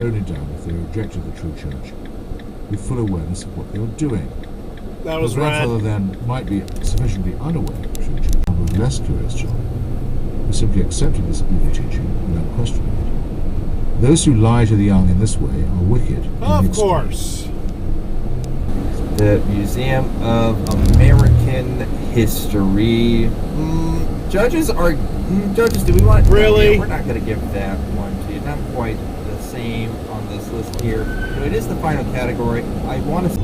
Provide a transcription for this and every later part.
only done if they rejected the true church with full awareness of what they were doing. That was the grandfather then might be sufficiently unaware of the true church, and with less curious children who simply accepted this evil teaching without questioning it. Those who lie to the young in this way are wicked. Of course. The Museum of American History. Judges, do we want... Really? Yeah, we're not going to give that one to you. Not quite the same on this list here. You know, it is the final category. I want to...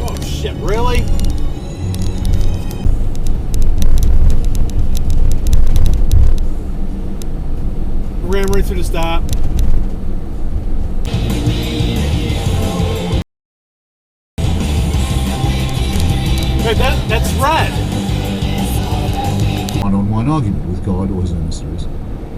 Oh, shit, really? Ran right through the stop. Hey, that's red. One-on-one argument with God or his emissaries,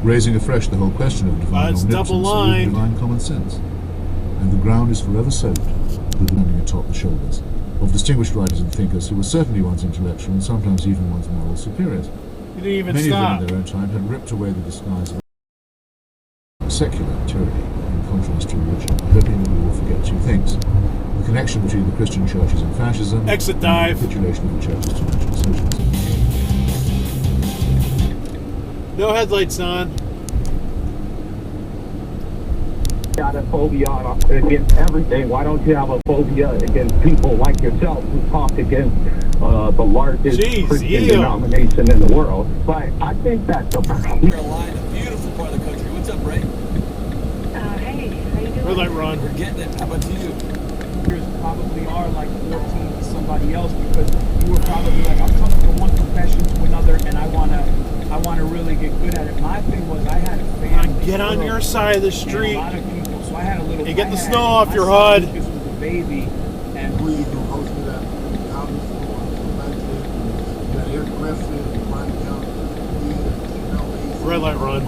raising afresh the whole question of divine omnipotence and divine common sense. And the ground is forever soaked with the landing atop the shoulders of distinguished writers and thinkers who were certainly one's intellectual and sometimes even one's moral superiors. You didn't even Many stop. of them in their own time had ripped away the disguise of secular tyranny in contrast to religion, hoping that we will forget two things: the connection between the Christian churches and fascism, Exit dive. and the capitulation of the churches to National Socialism. No headlights on. Got a phobia against everything. Why don't you have a phobia against people like yourself who talk against the largest Christian denomination in the world? But I think that's a Carolina, beautiful part of the country. What's up, Ray? Hey, how you doing? Red light run. We're getting it. How about you? Yours probably are like 14 to somebody else because you were probably like, I'm coming from one profession to another and I wanna really get good at it. My thing was I had a family. Get on your side of the street. A lot of people, so I had a little. Hey, get the snow off your hood. This was a baby, and we hosted at Auburn red light run.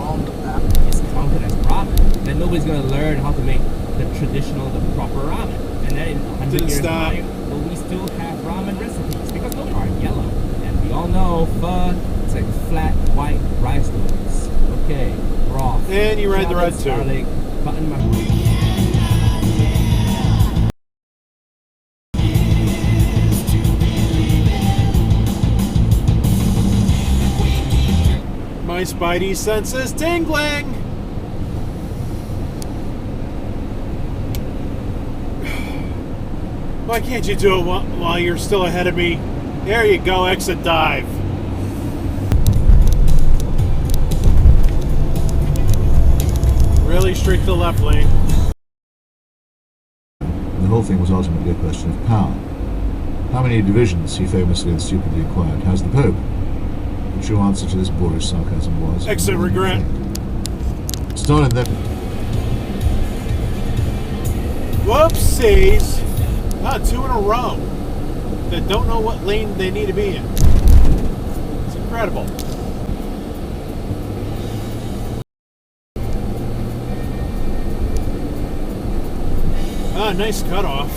It's counted as ramen. Then nobody's gonna learn how to make the traditional, the proper ramen. And then in 100 Didn't years stop. time, will we still have ramen recipes? Because those are yellow. And we all know pho, it's like flat white rice noodles. Okay, broth. And you ride the red too. Garlic, button My spidey senses tingling. Why can't you do it while you're still ahead of me? There you go, exit dive. Really straight to the left lane. The whole thing was ultimately a question of power. How many divisions, he famously and stupidly inquired, has the Pope? The true answer to this boorish sarcasm was... Exit regret. Started then... Whoopsies! Ah, 2 in a row that don't know what lane they need to be in. It's incredible. Ah, nice cutoff.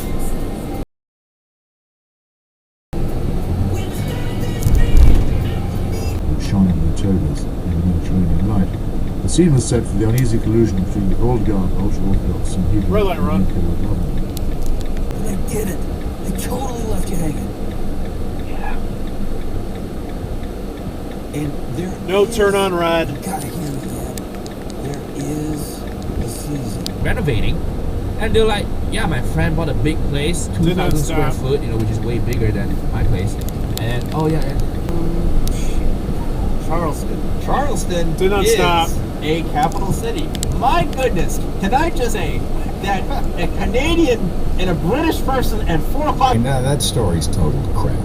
shining in the togas in the Mediterranean light. The scene was set for the uneasy collusion between the old guard, ultra-orthodox, and Hebrew. Red light run. They did it. They totally left you hanging. Yeah. And there No turn on red. You gotta hear me, Dad. There is a season. renovating. And they're like, yeah, my friend bought a big place, 2,000 square foot, you know, which is way bigger than my place. And, oh yeah, and Charleston Did not is stop. a capital city. My goodness, can I just say that a Canadian and a British person at 4 o'clock... Now that story's total crap.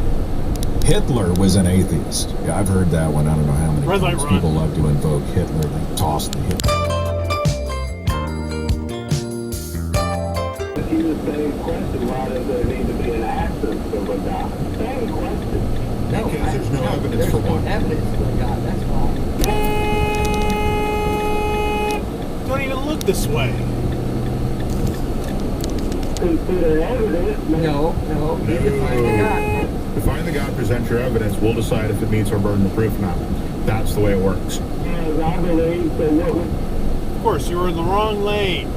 Hitler was an atheist. Yeah, I've heard that one. I don't know how many Red light times run. people love to invoke Hitler. They toss the Hitler. It's the same question. Why does there need to be an accent to a God? Same question. no, Because there's no evidence there's for no one. evidence for God, that's why. Don't even look this way. Consider evidence. No, you define the God. Find the guy, present your evidence. We'll decide if it meets our burden of proof or not. That's the way it works. Of course, you were in the wrong lane.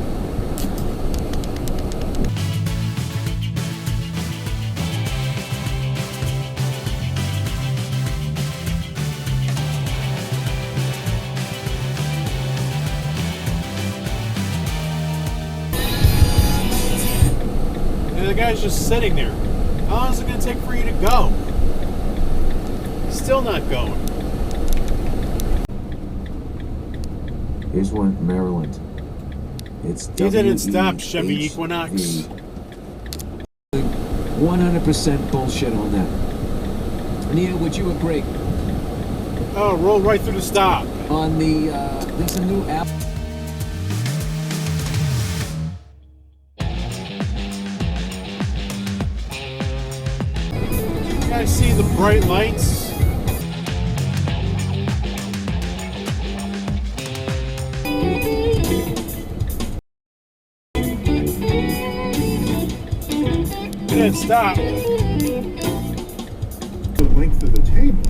And the guy's just sitting there. How long is it going to take for you to go? Still not going. Here's one, Maryland. It's He didn't stop Chevy Equinox. 100% bullshit on that. Neil, would you agree? Oh, rolled right through the stop. On the, there's a new app. You guys see the bright lights? Didn't stop. The length of the table.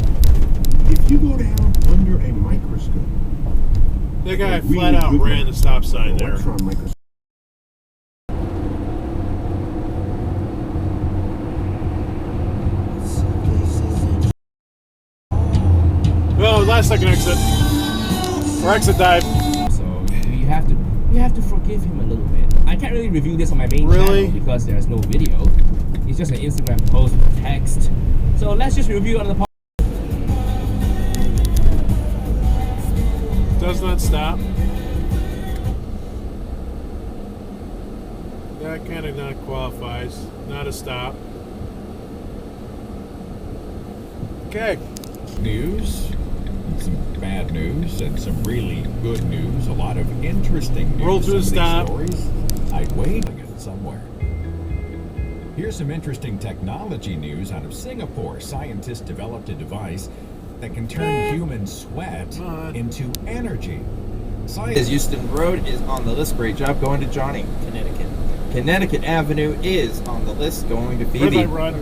If you go down under a microscope, That guy flat out ran the stop sign there. Well, last second exit. Or exit dive. So you have to forgive him a little bit. I can't really review this on my main channel because there's no video. It's just an Instagram post with text. So let's just review it on the podcast. Does not stop. That kind of not qualifies. Not a stop. Okay. News, some bad news, and some really good news. A lot of interesting news. Roll through the stop. Stories. I'd wait it somewhere. Here's some interesting technology news out of Singapore. Scientists developed a device that can turn human sweat into energy. Euston Road is on the list. Great job going to Johnny. Connecticut. Connecticut Avenue is on the list, going to Phoebe. Red light run.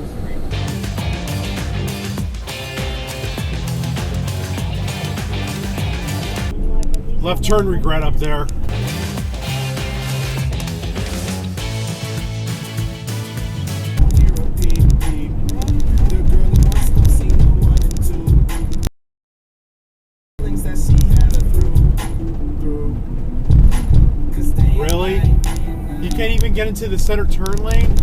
Left turn regret up there. Really? You can't even get into the center turn lane?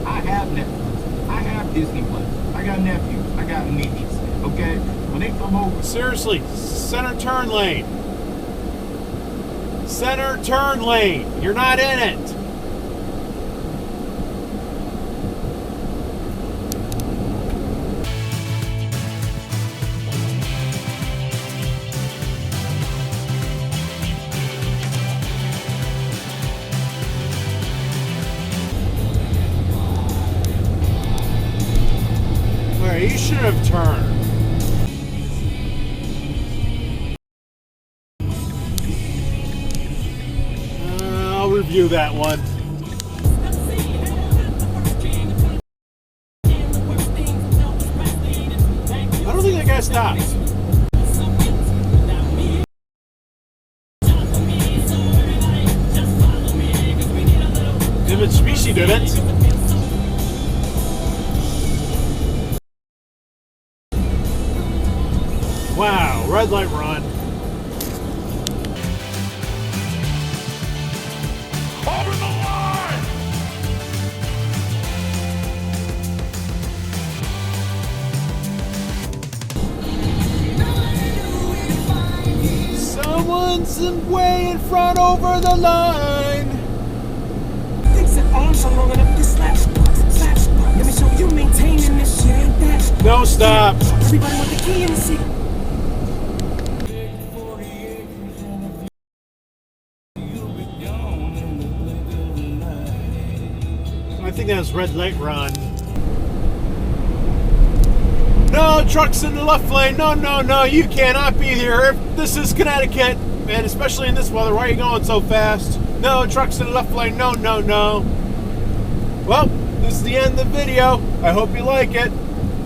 I have nephews. I have Disney Plus. I got nephews. I got nieces. Okay? When they come over. Seriously, center turn lane. Center turn lane. You're not in it. You should have turned. I'll review that one. I don't think that guy stopped. The Mitsubishi didn't. Wow, red light run. Over the line! Someone's way in front over the line. Thinks that arms are long enough to slap spots. Let me show you maintaining this shit, ain't that? No stop. Everybody with the key in the seat. I think that was red light run. No, trucks in the left lane. No, no, no, you cannot be here. This is Connecticut, and especially in this weather. Why are you going so fast? No, trucks in the left lane. No, no, no. Well, this is the end of the video. I hope you like it.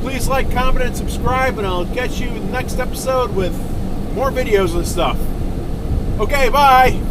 Please like, comment, and subscribe, and I'll catch you in the next episode with more videos and stuff. Okay, bye.